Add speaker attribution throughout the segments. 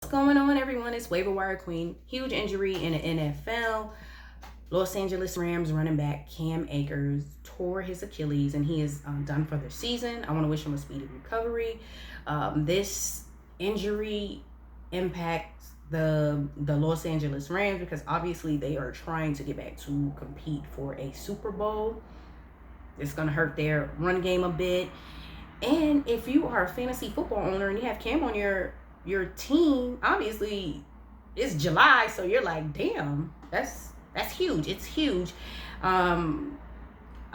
Speaker 1: What's going on, everyone? It's Waiver Wire Queen. Huge injury in the NFL. Los Angeles Rams running back Cam Akers tore his Achilles, and he is done for the season. I want to wish him a speedy recovery. This injury impacts the Los Angeles Rams because obviously they are trying to get back to compete for a Super Bowl. It's going to hurt their run game a bit. And if you are a fantasy football owner and you have Cam on your team, obviously it's July, so you're like, damn, that's huge. It's huge.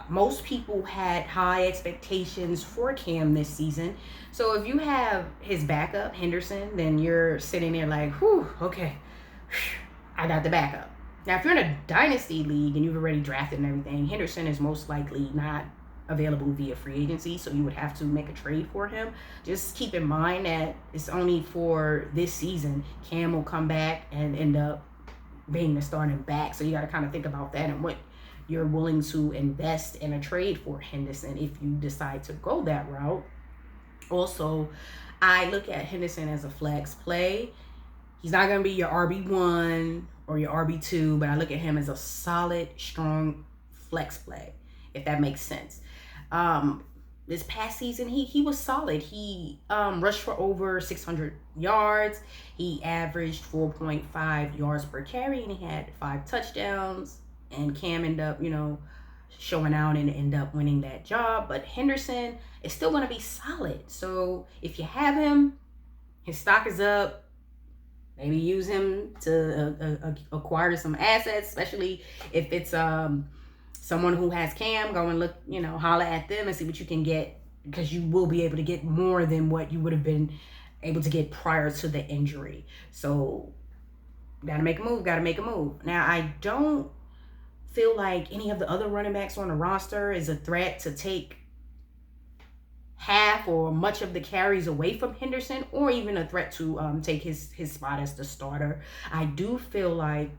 Speaker 1: Most people had high expectations for Cam this season. So if you have his backup, Henderson, then you're sitting there like, whew, okay, I got the backup. Now, if you're in a dynasty league and you've already drafted and everything, Henderson is most likely not available via free agency, so you would have to make a trade for him. Just keep in mind that it's only for this season. Cam will come back and end up being the starting back, so you got to kind of think about that and what you're willing to invest in a trade for Henderson if you decide to go that route. Also, I look at Henderson as a flex play. He's not going to be your RB1 or your RB2, but I look at him as a solid, strong flex play, if that makes sense. This past season, he was solid. He rushed for over 600 yards. He averaged 4.5 yards per carry, and he had 5 touchdowns. And Cam ended up, showing out and end up winning that job. But Henderson is still going to be solid. So if you have him, his stock is up. Maybe use him to acquire some assets, especially if it's someone who has Cam. Go and look, holler at them and see what you can get, because you will be able to get more than what you would have been able to get prior to the injury. So gotta make a move. Now, I don't feel like any of the other running backs on the roster is a threat to take half or much of the carries away from Henderson, or even a threat to take his spot as the starter. I do feel like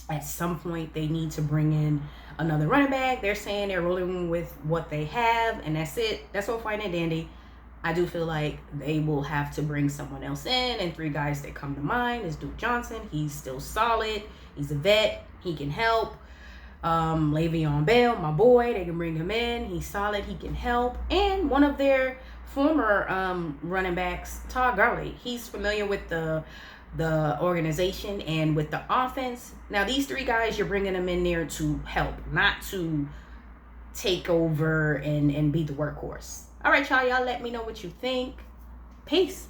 Speaker 1: at some point they need to bring in another running back. They're saying they're rolling with what they have, and that's it. That's all fine and dandy. I do feel like they will have to bring someone else in, and 3 guys that come to mind is Duke Johnson. He's still solid. He's a vet. He can help. Le'Veon Bell, my boy, they can bring him in. He's solid. He can help. And one of their former running backs, Todd Gurley. He's familiar with the organization and with the offense. Now, these 3 guys, you're bringing them in there to help, not to take over and be the workhorse. All right, y'all let me know what you think. Peace.